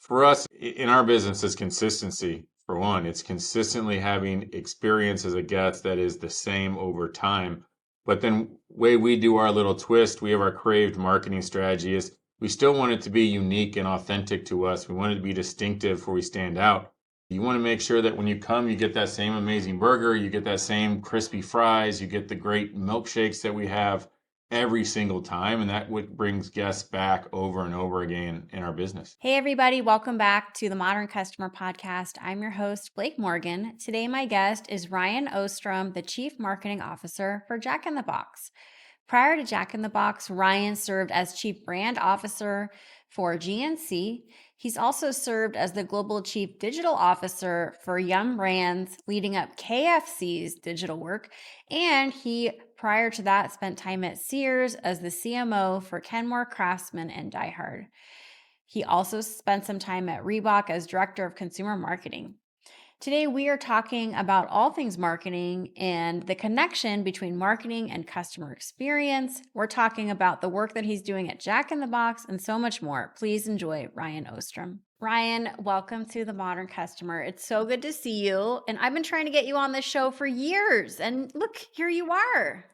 For us in our business, it's consistency. For one, it's consistently having experience as a guest that is the same over time. But then way we do our little twist, we have our Crave marketing strategy is we still want it to be unique and authentic to us. We want it to be distinctive where we stand out. You want to make sure that when you come, you get that same amazing burger, you get that same crispy fries, you get the great milkshakes that we have every single time. And that what brings guests back over and over again in our business. Hey, everybody. Welcome back to the Modern Customer Podcast. I'm your host, Blake Morgan. Today, my guest is Ryan Ostrom, the Chief Marketing Officer for Jack in the Box. Prior to Jack in the Box, Ryan served as Chief Brand Officer for GNC. He's also served as the Global Chief Digital Officer for Yum Brands, leading up KFC's digital work. And he, prior to that, spent time at Sears as the CMO for Kenmore, Craftsman, and Die Hard. He also spent some time at Reebok as Director of Consumer Marketing. Today, we are talking about all things marketing and the connection between marketing and customer experience. We're talking about the work that he's doing at Jack in the Box and so much more. Please enjoy Ryan Ostrom. Ryan, welcome to the Modern Customer. It's so good to see you. And I've been trying to get you on this show for years. And look, here you are.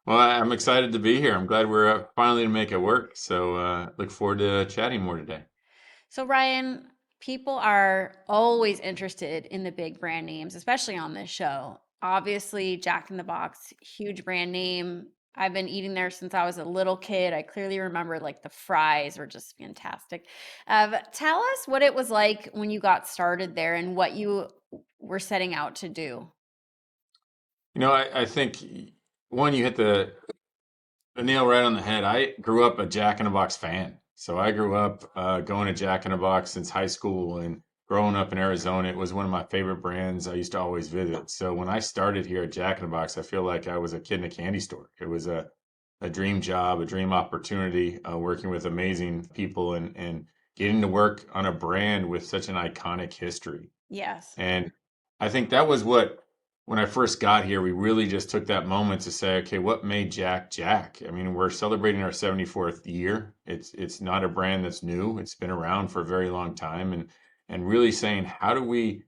Well, I'm excited to be here. I'm glad we're finally to make it work. So look forward to chatting more today. So, Ryan, people are always interested in the big brand names, especially on this show. Obviously, Jack in the Box, huge brand name. I've been eating there since I was a little kid. I clearly remember like the fries were just fantastic. Tell us what it was like when you got started there and what you were setting out to do. I think one, you hit the nail right on the head. I grew up a Jack in the Box fan. So I grew up going to Jack in the Box since high school, and growing up in Arizona, it was one of my favorite brands I used to always visit. So when I started here at Jack in the Box, I feel like I was a kid in a candy store. It was a dream job, a dream opportunity, working with amazing people and getting to work on a brand with such an iconic history. Yes. And I think that was what, when I first got here, we really just took that moment to say, okay, what made Jack Jack? I mean, we're celebrating our 74th year. It's not a brand that's new. It's been around for a very long time, and really saying, how do we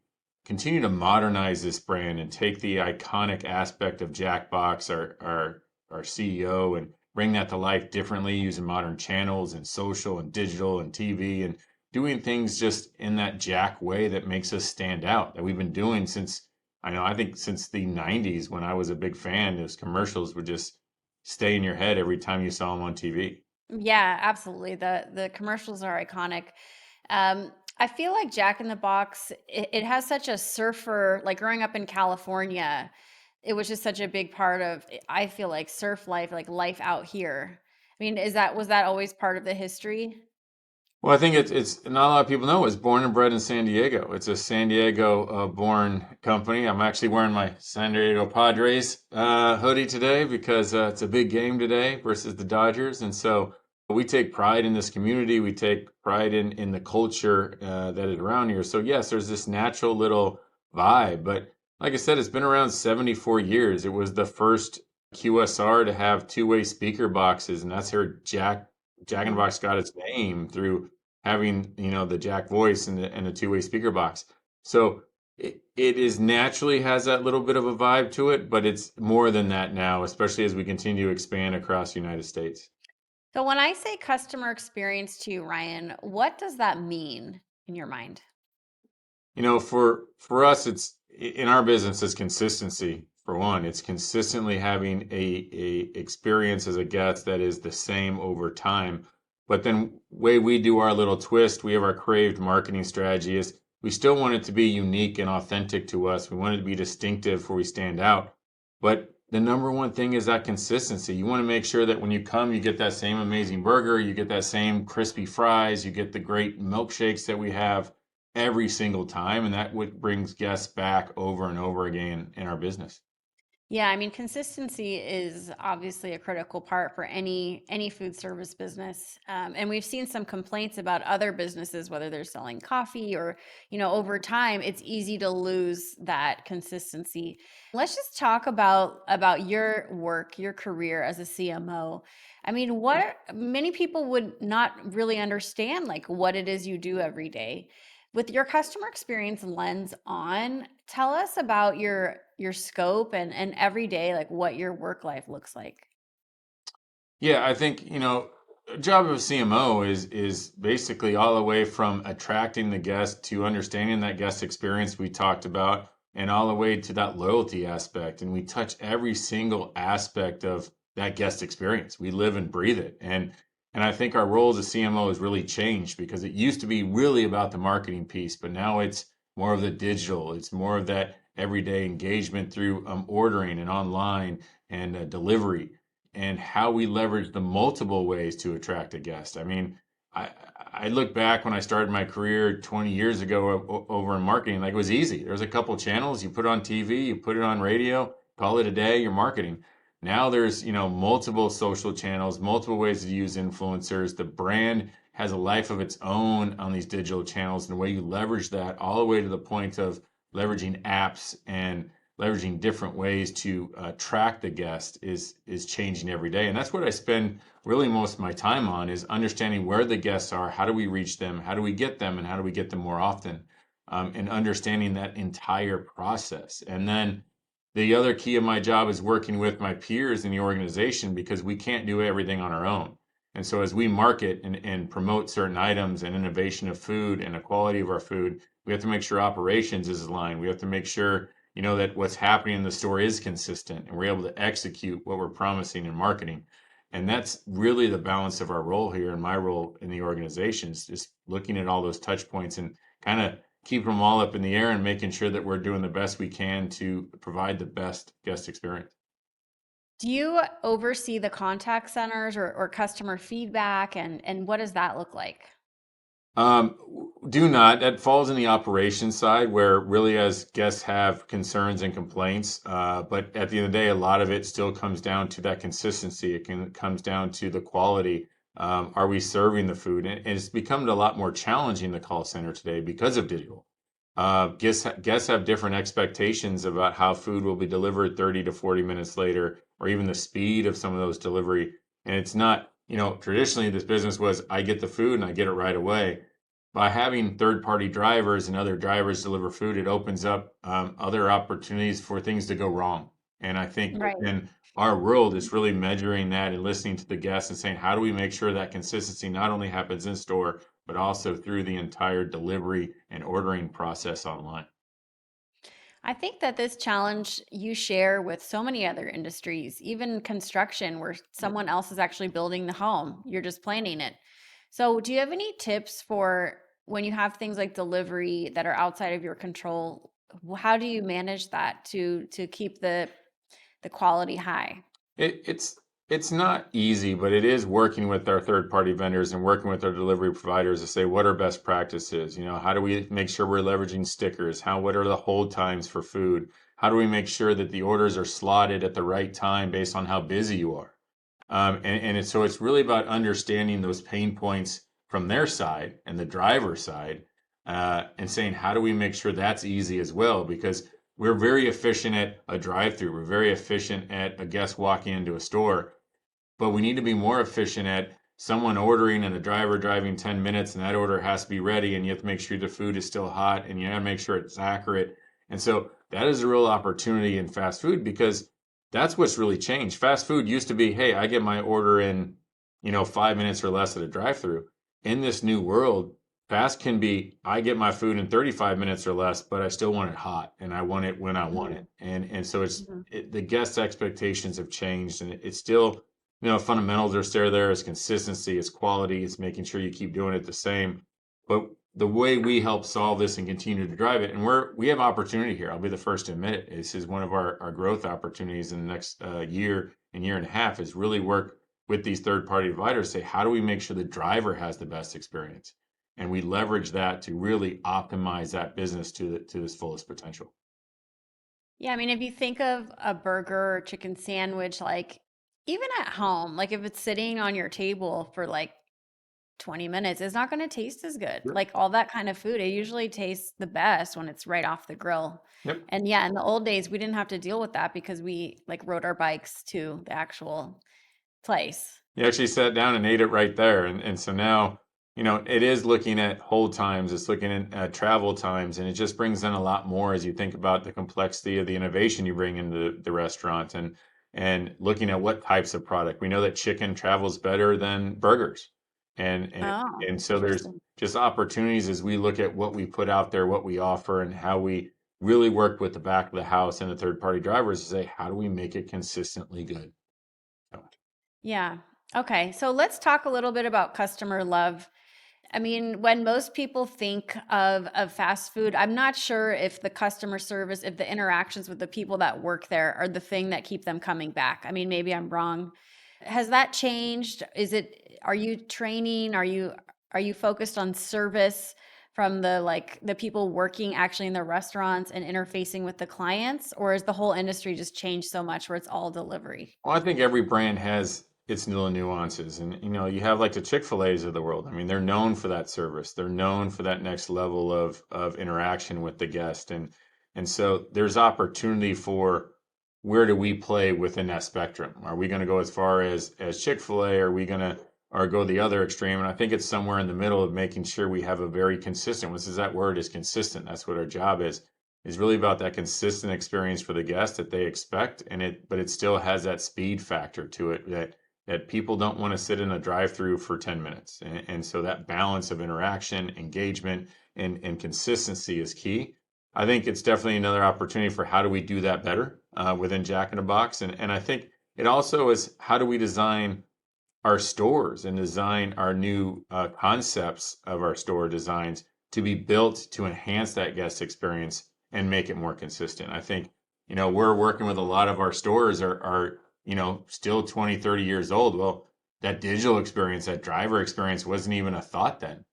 continue to modernize this brand and take the iconic aspect of Jack Box, our CEO, and bring that to life differently using modern channels and social and digital and TV and doing things just in that Jack way that makes us stand out, that we've been doing since, I think since the 90s when I was a big fan. Those commercials would just stay in your head every time you saw them on TV. Yeah, absolutely. The commercials are iconic. I feel like Jack in the Box, it has such a surfer, like growing up in California, it was just such a big part of, I feel like surf life, like life out here. I mean, was that always part of the history? Well, I think it's not a lot of people know. It's born and bred in San Diego. It's a San Diego born company. I'm actually wearing my San Diego Padres hoodie today because it's a big game today versus the Dodgers, and so we take pride in this community. We take pride in the culture that is around here. So yes, there's this natural little vibe, but like I said, it's been around 74 years. It was the first QSR to have two-way speaker boxes, and that's where Jack in the Mhm. Box got its name through having the Jack voice and the two-way speaker box. So it is naturally has that little bit of a vibe to it, but it's more than that now, especially as we continue to expand across the United States. So when I say customer experience to you, Ryan, what does that mean in your mind? For us, it's in our business, it's consistency. For one, it's consistently having a experience as a guest that is the same over time. But then way we do our little twist, we have our Crave marketing strategy is we still want it to be unique and authentic to us. We want it to be distinctive where we stand out. But the number one thing is that consistency. You want to make sure that when you come, you get that same amazing burger, you get that same crispy fries, you get the great milkshakes that we have every single time, and that what brings guests back over and over again in our business. Yeah, I mean, consistency is obviously a critical part for any food service business, and we've seen some complaints about other businesses, whether they're selling coffee or over time, it's easy to lose that consistency. Let's just talk about your work, your career as a CMO. I mean, what many people would not really understand, like what it is you do every day. With your customer experience lens on, tell us about your scope and every day, like what your work life looks like. Yeah, I think, a job of a CMO is basically all the way from attracting the guest to understanding that guest experience we talked about and all the way to that loyalty aspect. And we touch every single aspect of that guest experience. We live and breathe it. And I think our role as a CMO has really changed because it used to be really about the marketing piece, but now it's more of the digital. It's more of that everyday engagement through ordering and online and delivery and how we leverage the multiple ways to attract a guest. I mean, I I look back when I started my career 20 years ago over in marketing, like it was easy. There's a couple channels, you put it on TV, you put it on radio, call it a day, you're marketing. Now there's, multiple social channels, multiple ways to use influencers. The brand has a life of its own on these digital channels, and the way you leverage that all the way to the point of leveraging apps and leveraging different ways to track the guest is changing every day, and that's what I spend really most of my time on is understanding where the guests are, how do we reach them, how do we get them, and how do we get them more often, and understanding that entire process. And then the other key of my job is working with my peers in the organization because we can't do everything on our own. And so as we market and promote certain items and innovation of food and the quality of our food, we have to make sure operations is aligned. We have to make sure that what's happening in the store is consistent and we're able to execute what we're promising in marketing. And that's really the balance of our role here and my role in the organization is just looking at all those touch points and kind of keeping them all up in the air and making sure that we're doing the best we can to provide the best guest experience. Do you oversee the contact centers or customer feedback, and what does that look like? Do not. That falls in the operations side where really as guests have concerns and complaints. But at the end of the day, a lot of it still comes down to that consistency. Comes down to the quality. Are we serving the food? And it's become a lot more challenging in the call center today because of digital. Guests have different expectations about how food will be delivered 30 to 40 minutes later, or even the speed of some of those delivery. And it's not, traditionally this business was I get the food and I get it right away. By having third-party drivers and other drivers deliver food, it opens up other opportunities for things to go wrong. And I think Right. within our world, it's really measuring that and listening to the guests and saying, how do we make sure that consistency not only happens in store, but also through the entire delivery and ordering process online? I think that this challenge you share with so many other industries, even construction, where someone else is actually building the home. You're just planning it. So, do you have any tips for when you have things like delivery that are outside of your control? How do you manage that to keep the quality high? It's not easy, but it is working with our third party vendors and working with our delivery providers to say what are best practices. How do we make sure we're leveraging stickers? What are the hold times for food? How do we make sure that the orders are slotted at the right time based on how busy you are? So it's really about understanding those pain points from their side and the driver side, and saying, how do we make sure that's easy as well? Because we're very efficient at a drive through. We're very efficient at a guest walking into a store, but we need to be more efficient at someone ordering and the driver driving 10 minutes and that order has to be ready and you have to make sure the food is still hot and you have to make sure it's accurate. And so that is a real opportunity in fast food because that's what's really changed. Fast food used to be, hey, I get my order in, 5 minutes or less at a drive-through. In this new world, fast can be, I get my food in 35 minutes or less, but I still want it hot and I want it when I want Mhm, it. And so mhm. the guest expectations have changed and it's still, fundamentals are still there. It's consistency, it's quality, it's making sure you keep doing it the same. But the way we help solve this and continue to drive it, and we have opportunity here. I'll be the first to admit it. This is one of our growth opportunities in the next year and year and a half is really work with these third party providers. Say, how do we make sure the driver has the best experience? And we leverage that to really optimize that business to its fullest potential. Yeah, I mean, if you think of a burger or chicken sandwich, like even at home, like if it's sitting on your table for like 20 minutes, it's not going to taste as good. Yep. Like all that kind of food, it usually tastes the best when it's right off the grill. Yep. And yeah, in the old days, we didn't have to deal with that because we like rode our bikes to the actual place. You actually sat down and ate it right there. And so now, it is looking at hold times, it's looking at travel times, and it just brings in a lot more as you think about the complexity of the innovation you bring into the restaurant and looking at what types of product. We know that chicken travels better than burgers. And and Oh, and so there's interesting. just opportunities as we look at what we put out there, what we offer, and how we really work with the back of the house and the third party drivers to say, how do we make it consistently good? So, Yeah. Okay. So let's talk a little bit about customer love. I mean, when most people think of fast food, I'm not sure if the customer service, if the interactions with the people that work there are the thing that keep them coming back. I mean, maybe I'm wrong. Has that changed? Are you training? Are you focused on service from the people working actually in the restaurants and interfacing with the clients? Or is the whole industry just changed so much where it's all delivery? well, I think every brand has its little nuances, and you have like the Chick-fil-A's of the world. I mean, they're known for that service. They're known for that next level of interaction with the guest, and so there's opportunity for where do we play within that spectrum? Are we going to go as far as Chick-fil-A? Are we going to or go the other extreme? And I think it's somewhere in the middle of making sure we have a very consistent. What is that word? Is consistent. That's what our job is really about that consistent experience for the guest that they expect, but it still has that speed factor to it that people don't want to sit in a drive-through for 10 minutes. And so that balance of interaction, engagement, and consistency is key. I think it's definitely another opportunity for how do we do that better within Jack in the Box. And I think it also is how do we design our stores and design our new concepts of our store designs to be built to enhance that guest experience and make it more consistent. I think, we're working with a lot of our stores are still 20, 30 years old. Well, that digital experience, that driver experience wasn't even a thought then.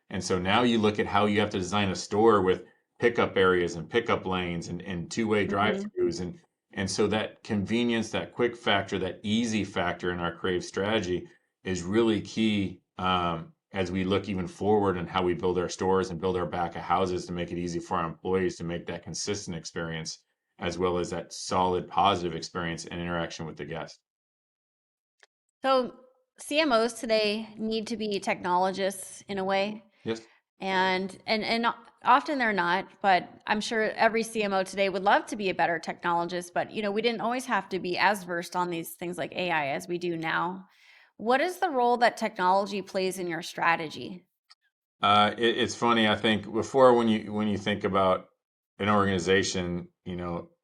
And so now you look at how you have to design a store with pickup areas and pickup lanes and two-way Hmm. drive-throughs and so that convenience, that quick factor, that easy factor in our Crave strategy is really key as we look even forward and how we build our stores and build our back of houses to make it easy for our employees to make that consistent experience as well as that solid positive experience and interaction with the guest. So CMOs today need to be technologists in a way. Yes. And often they're not, but I'm sure every CMO today would love to be a better technologist, but we didn't always have to be as versed on these things like AI as we do now. What is the role that technology plays in your strategy? It's funny. I think before when you think about an organization,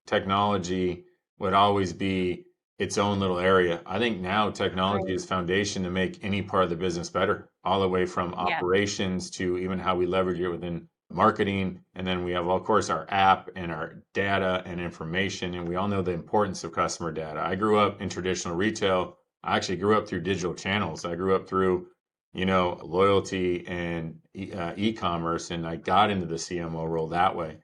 technology would always be its own little area. I think now technology Right. is foundation to make any part of the business better, all the way from Yeah. operations to even how we leverage it within marketing. And then we have, of course, our app and our data and information. And we all know the importance of customer data. I grew up in traditional retail. I actually grew up through digital channels. I grew up through loyalty and e-commerce, and I got into the CMO role that way.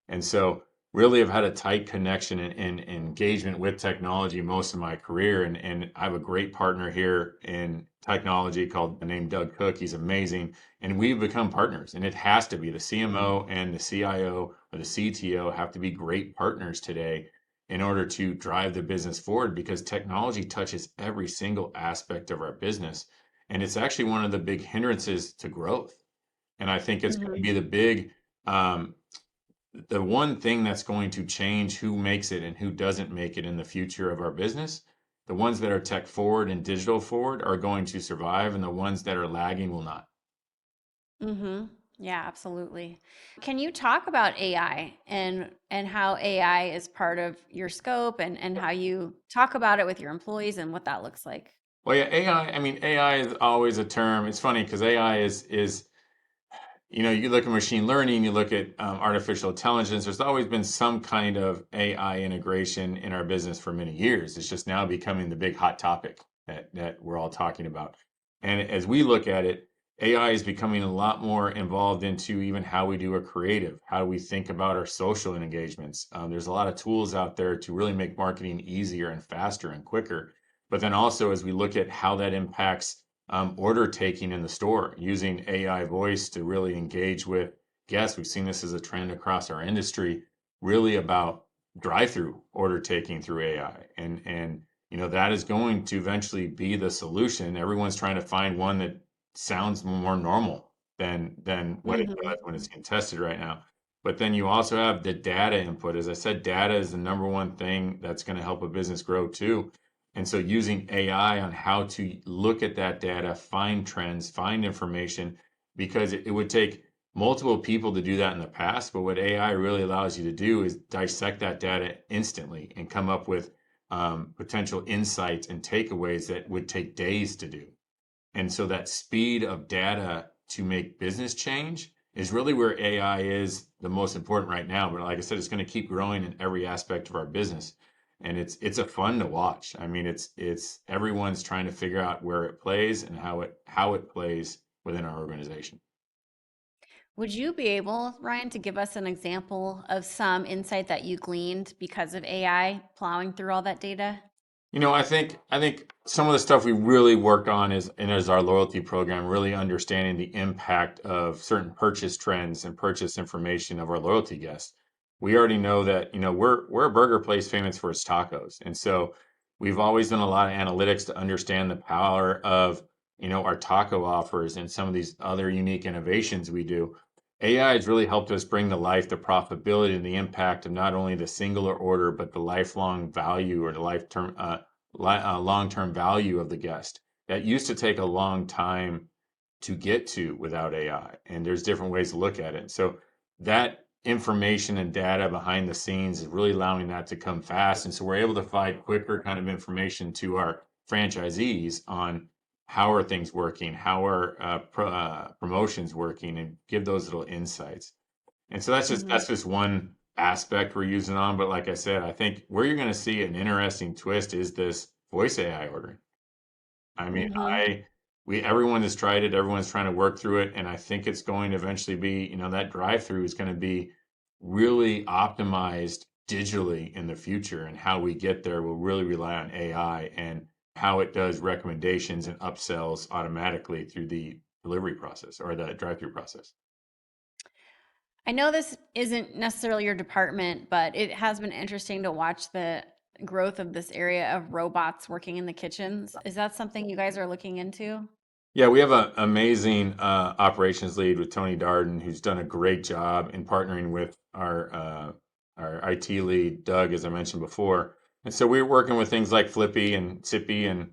And so really I've had a tight connection and engagement with technology most of my career. And I have a great partner here in technology called named Doug Cook. He's amazing. And we've become partners. And it has to be the CMO and the CIO or the CTO have to be great partners today in order to drive the business forward because technology touches every single aspect of our business. And it's actually one of the big hindrances to growth. And I think it's going to Hmm. be um, the one thing that's going to change who makes it and who doesn't make it in the future of our business. The ones that are tech forward and digital forward are going to survive, and the ones that are lagging will not. Hmm. Yeah, absolutely. Can you talk about AI and how AI is part of your scope and how you talk about it with your employees and what that looks like? Well, yeah, I mean, AI is always a term. It's funny because AI is you look at machine learning, you look at artificial intelligence. There's always been some kind of AI integration in our business for many years. It's just now becoming the big hot topic that we're all talking about. And as we look at it, AI is becoming a lot more involved into even how we do a creative, how we think about our social engagements. There's a lot of tools out there to really make marketing easier and faster and quicker. But then also, as we look at how that impacts order taking in the store, using AI voice to really engage with guests, we've seen this as a trend across our industry, really about drive-through order taking through AI, and that is going to eventually be the solution. Everyone's trying to find one that sounds more normal than what it does when it's Mm-hmm. being tested right now. But then you also have the data input. As I said, data is the number one thing that's going to help a business grow too. And so using AI on how to look at that data, find trends, find information, because it would take multiple people to do that in the past. But what AI really allows you to do is dissect that data instantly and come up with potential insights and takeaways that would take days to do. And so that speed of data to make business change is really where AI is the most important right now. But like I said, it's going to keep growing in every aspect of our business. And it's a fun to watch. I mean, it's everyone's trying to figure out where it plays and how it plays within our organization. Would you be able, Ryan, to give us an example of some insight that you gleaned because of AI plowing through all that data? I think some of the stuff we really worked on is our loyalty program, really understanding the impact of certain purchase trends and purchase information of our loyalty guests. We already know that, we're a burger place famous for its tacos. And so we've always done a lot of analytics to understand the power of, our taco offers and some of these other unique innovations we do. AI has really helped us bring to life the profitability and the impact of not only the singular order, but the lifelong value or the long-term value of the guest. That used to take a long time to get to without AI. And there's different ways to look at it. So that information and data behind the scenes is really allowing that to come fast. And so we're able to provide quicker kind of information to our franchisees on how are things working, how are promotions working, and give those little insights. And so Mm-hmm. that's just one aspect we're using on. But like I said, I think where you're going to see an interesting twist is this voice AI ordering. I mean, Mm-hmm. everyone has tried it, everyone's trying to work through it, and I think it's going to eventually be, that drive-through is going to be really optimized digitally in the future, and how we get there will really rely on AI and how it does recommendations and upsells automatically through the delivery process or the drive-through process. I know this isn't necessarily your department, but it has been interesting to watch the growth of this area of robots working in the kitchens. Is that something you guys are looking into? Yeah, we have an amazing operations lead with Tony Darden, who's done a great job in partnering with our IT lead, Doug, as I mentioned before. And so we're working with things like Flippy and Sippy and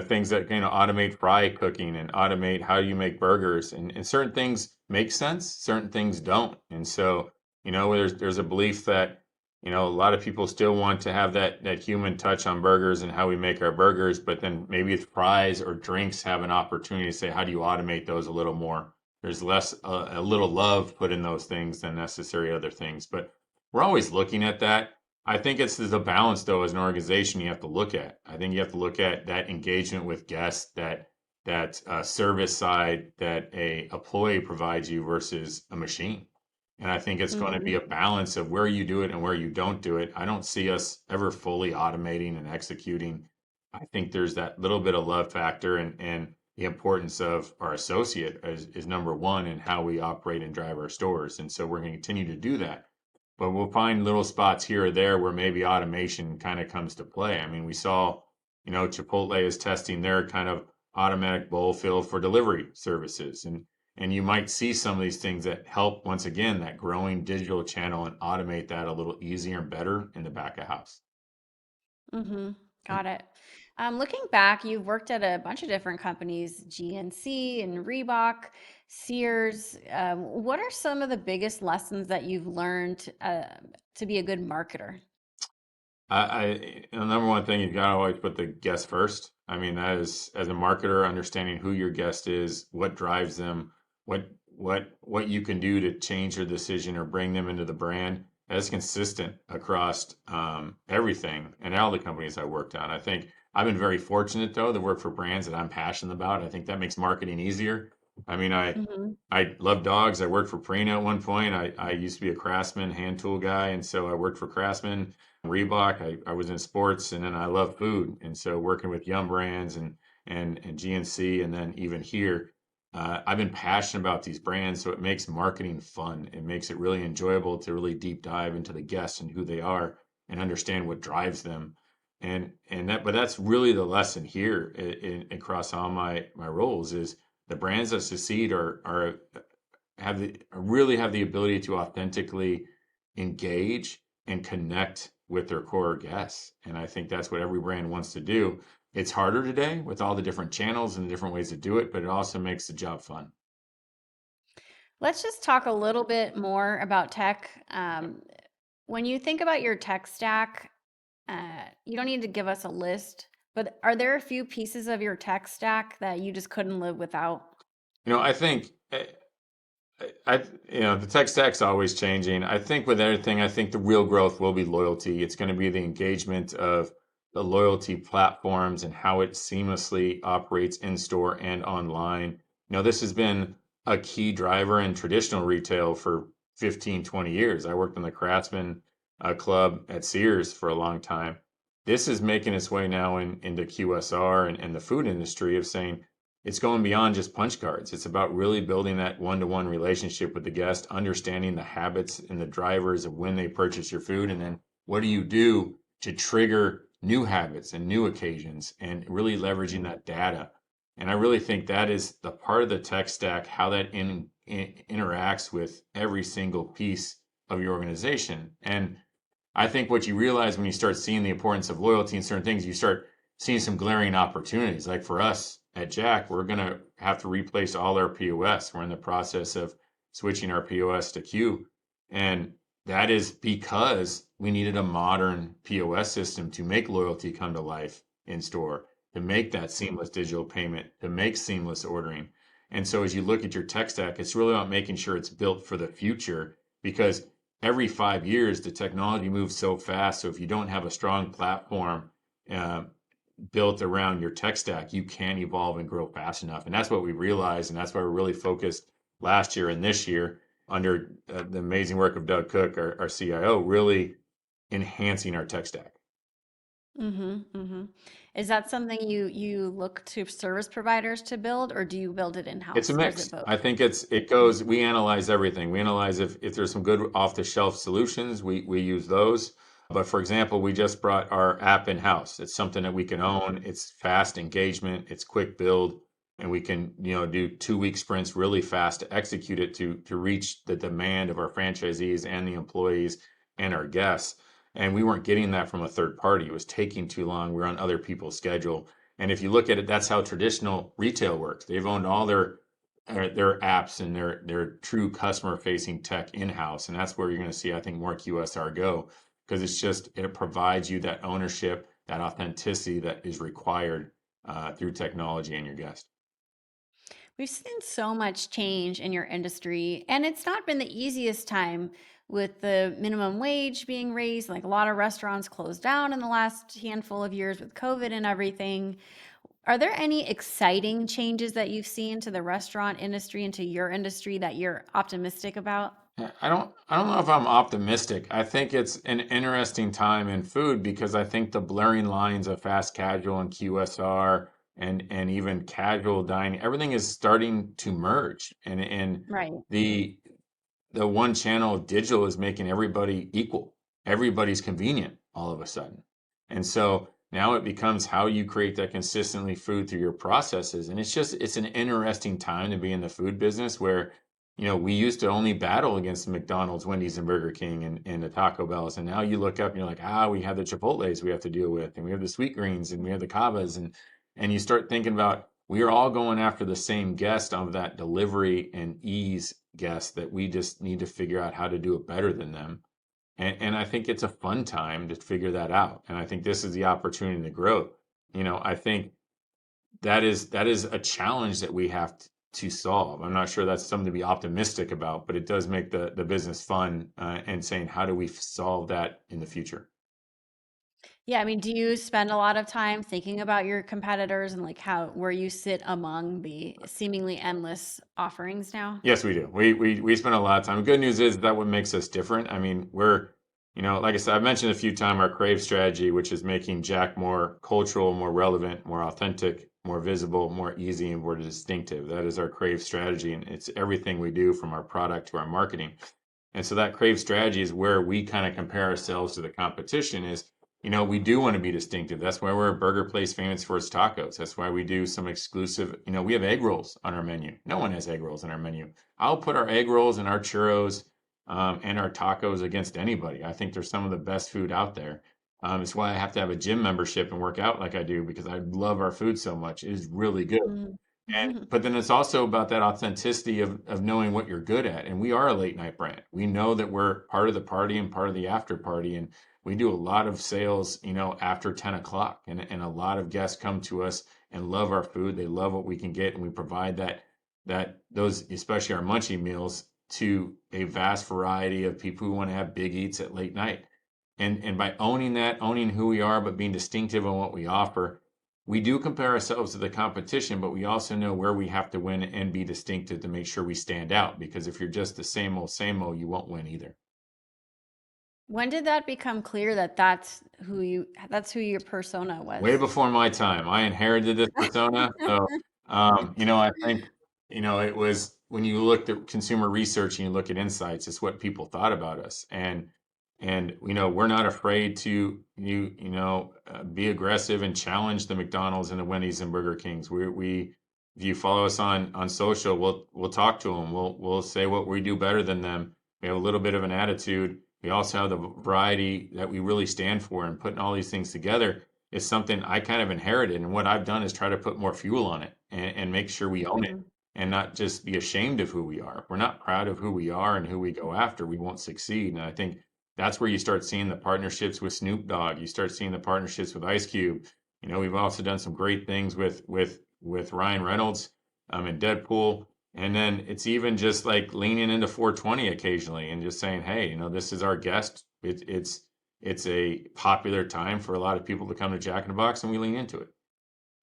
things that automate fry cooking and automate how you make burgers. And certain things make sense, certain things don't. And so, there's a belief that a lot of people still want to have that human touch on burgers and how we make our burgers, but then maybe if fries or drinks have an opportunity to say, how do you automate those a little more? There's less a little love put in those things than necessary other things. But we're always looking at that. I think it's the balance though as an organization you have to look at. I think you have to look at that engagement with guests, that service side that a employee provides you versus a machine. And I think it's going to be Mm-hmm. a balance of where you do it and where you don't do it. I don't see us ever fully automating and executing. I think there's that little bit of love factor, and the importance of our associate is number one in how we operate and drive our stores. And so we're going to continue to do that. But we'll find little spots here or there where maybe automation kind of comes to play. I mean, we saw, Chipotle is testing their kind of automatic bowl fill for delivery services. And you might see some of these things that help, once again, that growing digital channel and automate that a little easier and better in the back of house. Mm-hmm. Got it. Looking back, you've worked at a bunch of different companies, GNC and Reebok, Sears. What are some of the biggest lessons that you've learned to be a good marketer? The number one thing, you've got to always put the guest first. I mean, that is, as a marketer, understanding who your guest is, what drives them, what you can do to change their decision or bring them into the brand. That's consistent across everything and all the companies I worked on. I think I've been very fortunate though to work for brands that I'm passionate about. I think that makes marketing easier. I mean, Hmm. I love dogs. I worked for Purina at one point. I used to be a Craftsman hand tool guy, and so I worked for Craftsman, Reebok. I was in sports, and then I love food, and so working with Yum Brands and GNC, and then even here, I've been passionate about these brands, so it makes marketing fun. It makes it really enjoyable to really deep dive into the guests and who they are and understand what drives them. But that's really the lesson here across all my roles is the brands that succeed are have the really have the ability to authentically engage and connect with their core guests. And I think that's what every brand wants to do. It's harder today with all the different channels and the different ways to do it, but it also makes the job fun. Let's just talk a little bit more about tech. When you think about your tech stack, you don't need to give us a list, but are there a few pieces of your tech stack that you just couldn't live without? I think I, the tech stack's always changing. I think with everything, I think the real growth will be loyalty. It's going to be the engagement of the loyalty platforms and how it seamlessly operates in store and online. This has been a key driver in traditional retail for 15, 20 years. I worked in the Craftsman Club at Sears for a long time. This is making its way now into QSR and the food industry of saying, it's going beyond just punch cards. It's about really building that one-to-one relationship with the guest, understanding the habits and the drivers of when they purchase your food, and then what do you do to trigger new habits and new occasions, and really leveraging that data. And I really think that is the part of the tech stack, how that interacts with every single piece of your organization. And I think what you realize when you start seeing the importance of loyalty in certain things, you start seeing some glaring opportunities. Like for us at Jack, we're going to have to replace all our POS. We're in the process of switching our POS to Q. And that is because we needed a modern POS system to make loyalty come to life in store, to make that seamless digital payment, to make seamless ordering. And so as you look at your tech stack, it's really about making sure it's built for the future because every 5 years, the technology moves so fast. So if you don't have a strong platform uh, built around your tech stack, you can't evolve and grow fast enough. And that's what we realized. And that's why we're really focused last year and this year under the amazing work of Doug Cook, our CIO, really enhancing our tech stack. Mm-hmm. Is that something you look to service providers to build, or do you build it It's a in-house, or is it mix. both? I think it goes, we analyze everything. We analyze if there's some good off the shelf solutions, we use those. But for example, we just brought our app in-house. It's something that we can own. It's fast engagement, it's quick build, and we can, do 2 week sprints really fast to execute it to reach the demand of our franchisees and the employees and our guests. And we weren't getting that from a third party. It was taking too long. We were on other people's schedule. And if you look at it, that's how traditional retail works. They've owned all their apps and their true customer facing tech in house, and that's where you're going to see, I think, more QSR go because it provides you that ownership, that authenticity that is required through technology and your guest. We've seen so much change in your industry, and it's not been the easiest time with the minimum wage being raised. Like a lot of restaurants closed down in the last handful of years with COVID and everything. Are there any exciting changes that you've seen to the restaurant industry and to your industry that you're optimistic about? I don't know if I'm optimistic. I think it's an interesting time in food because I think the blurring lines of fast casual and QSR and even casual dining, everything is starting to merge. And Right. the the one channel of digital is making everybody equal. Everybody's convenient all of a sudden. And so now it becomes how you create that consistently food through your processes. And it's an interesting time to be in the food business where, we used to only battle against the McDonald's, Wendy's, and Burger King and the Taco Bells. And now you look up and you're like, we have the Chipotle's we have to deal with, and we have the Sweet Greens, and we have the Cavas. And you start thinking about we are all going after the same guest of that delivery and ease guest that we just need to figure out how to do it better than them. And I think it's a fun time to figure that out. And I think this is the opportunity to grow. I think that is a challenge that we have to solve. I'm not sure that's something to be optimistic about, but it does make the business fun and saying, how do we solve that in the future? Yeah, I mean, do you spend a lot of time thinking about your competitors and like how where you sit among the seemingly endless offerings now? Yes, we do. We spend a lot of time. The good news is that what makes us different. I mean, like I said, I've mentioned a few times our Crave strategy, which is making Jack more cultural, more relevant, more authentic, more visible, more easy, and more distinctive. That is our Crave strategy, and it's everything we do from our product to our marketing. And so that Crave strategy is where we kind of compare ourselves to the competition is, we do want to be distinctive. That's why we're a burger place famous for its tacos. That's why we do some exclusive, we have egg rolls on our menu. No one has egg rolls on our menu. I'll put our egg rolls and our churros and our tacos against anybody. I think they're some of the best food out there. It's why I have to have a gym membership and work out like I do because I love our food so much. It is really good. Mm. And but then it's also about that authenticity of knowing what you're good at. And we are a late night brand. We know that we're part of the party and part of the after party. And we do a lot of sales, after 10 o'clock. And a lot of guests come to us and love our food. They love what we can get. And we provide those, especially our munchie meals, to a vast variety of people who want to have big eats at late night. And by owning that, owning who we are, but being distinctive on what we offer, we do compare ourselves to the competition, but we also know where we have to win and be distinctive to make sure we stand out. Because if you're just the same old, you won't win either. When did that become clear that that's who your persona Way was? before my time. I inherited this persona. So, I think, it was when you looked at consumer research and you look at insights, it's what people thought about us. And we're not afraid to, be aggressive and challenge the McDonald's and the Wendy's and Burger Kings. If you follow us on social, we'll talk to them. We'll say what we do better than them. We have a little bit of an attitude. We also have the variety that we really stand for, and putting all these things together is something I kind of inherited. And what I've done is try to put more fuel on it and make sure we own it Mhm. and not just be ashamed of who we are. If we're not proud of who we are and who we go after, we won't succeed. And I think that's where you start seeing the partnerships with Snoop Dogg. You start seeing the partnerships with Ice Cube. We've also done some great things with Ryan Reynolds in Deadpool. And then it's even just like leaning into 420 occasionally and just saying, hey, this is our guest. It's a popular time for a lot of people to come to Jack in the Box, and we lean into it.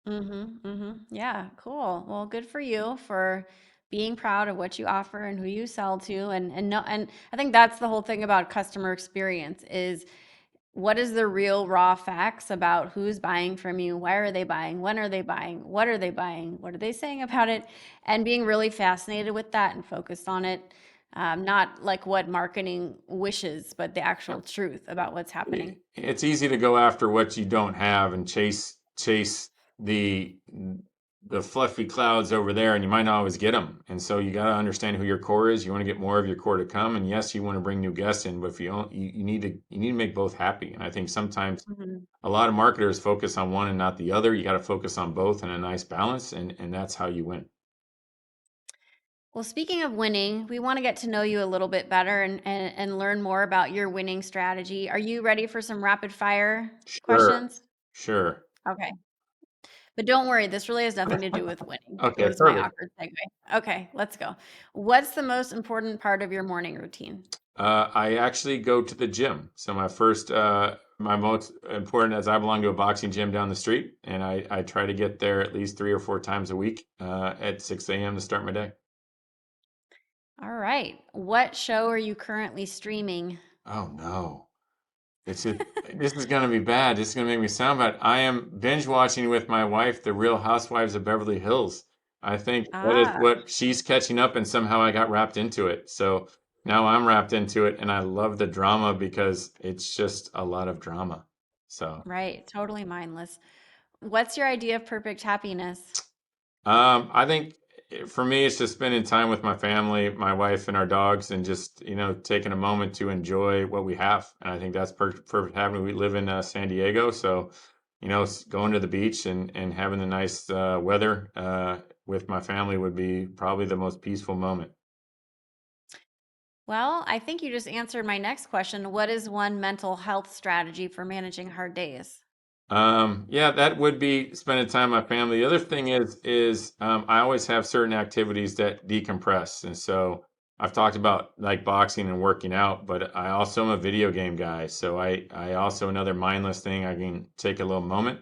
Mhm. Mhm. Yeah, cool. Well, good for you for being proud of what you offer and who you sell to and no and I think that's the whole thing about customer experience is what is the real raw facts about who's buying from you? Why are they buying? When are they buying? What are they buying? What are they saying about it? And being really fascinated with that and focused on it. Not like what marketing wishes, but the actual truth about what's happening. It's easy to go after what you don't have and chase the the fluffy clouds over there, and you might not always get them. And so you got to understand who your core is. You want to get more of your core to come, and yes, you want to bring new guests in, but if you don't, you need to make both happy. And I think sometimes Mhm. a lot of marketers focus on one and not the other. You got to focus on both in a nice balance, and that's how you win. Well, speaking of winning, we want to get to know you a little bit better and learn more about your winning strategy. Are you ready for some rapid fire Sure, questions? sure. Okay. But don't worry, this really has nothing to do with winning. It Okay, was my perfect. awkward segue. Okay, let's go. What's the most important part of your morning routine? I actually go to the gym. So my most important, as I belong to a boxing gym down the street, and I try to get there at least 3 or 4 times a week at 6 a.m. to start my day. All right. What show are you currently streaming? Oh no, it's just this is gonna be bad. This is gonna make me sound bad. I am binge watching with my wife, The Real Housewives of Beverly Hills. I think that is Ah, what she's catching up, and somehow I got wrapped into it. So now I'm wrapped into it, and I love the drama because it's just a lot of drama. So. right. Totally mindless. What's your idea of perfect happiness? I think for me, it's just spending time with my family, my wife, and our dogs, and just taking a moment to enjoy what we have. And I think that's perfect happening. We live in San Diego, so going to the beach and having the nice weather with my family would be probably the most peaceful moment. Well, I think you just answered my next question. What is one mental health strategy for managing hard days? Yeah, that would be spending time with my family. The other thing is I always have certain activities that decompress, and so I've talked about like boxing and working out, but I also am a video game guy. So I also another mindless thing. I can take a little moment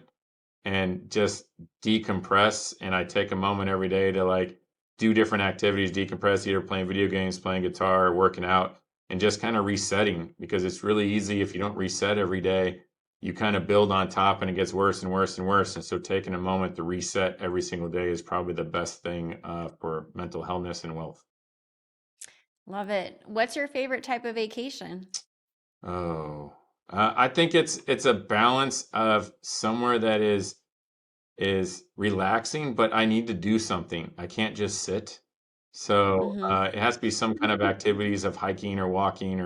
and just decompress. And I take a moment every day to like do different activities, decompress, either playing video games, playing guitar, or working out, and just kind of resetting because it's really easy if you don't reset every day. You kind of build on top and it gets worse and worse and worse. And so taking a moment to reset every single day is probably the best thing for mental wellness and wealth. Love it. What's your favorite type of vacation? Oh, I think it's a balance of somewhere that is relaxing, but I need to do something. I can't just sit. So Mm-hmm. it has to be some kind of activities of hiking or walking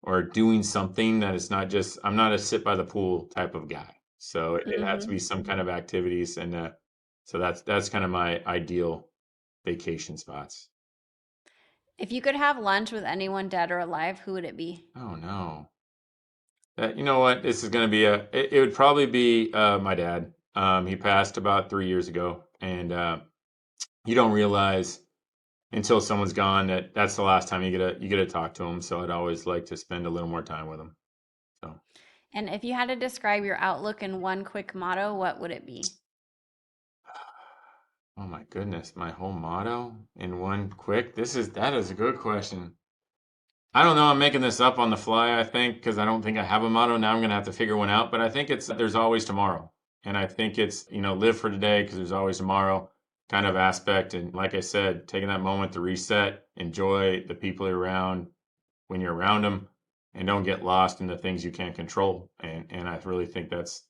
or doing something that is not just. I'm not a sit by the pool type of guy. So it has to Mm-hmm. be some kind of activities, and so that's kind of my ideal vacation spots. If you could have lunch with anyone dead or alive, who would it be? Oh no. You know what? This is going to be it would probably be my dad. He passed about 3 years ago, and you don't realize until someone's gone that that's the last time you get to talk to him. So I'd always like to spend a little more time with him. So, And if you had to describe your outlook in one quick motto, what would it be? oh my goodness, my whole motto in one quick. That is a good question. I don't know. I'm making this up on the fly, I think, because I don't think I have a motto. Now I'm going to have to figure one out. But I think it's there's always tomorrow. And I think it's, live for today because there's always tomorrow kind of aspect. And like I said, taking that moment to reset, enjoy the people you're around when you're around them, and don't get lost in the things you can't control. And I really think that's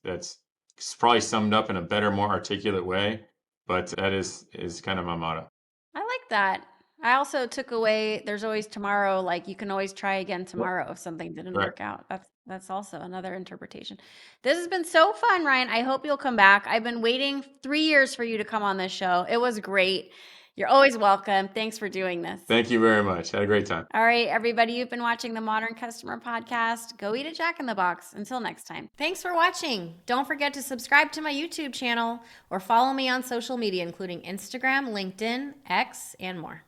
probably summed up in a better, more articulate way. But that is kind of my motto. I like that. I also took away there's always tomorrow, like you can always try again Yep. tomorrow if something didn't Correct. work out. That's also another interpretation. This has been so fun, Ryan. I hope you'll come back. I've been waiting 3 years for you to come on this show. It was great. You're always welcome. Thanks for doing this. Thank you very much. Had a great time. All right, everybody, you've been watching the Modern Customer Podcast. Go eat a Jack in the Box. Until next time. Thanks for watching. Don't forget to subscribe to my YouTube channel or follow me on social media, including Instagram, LinkedIn, X, and more.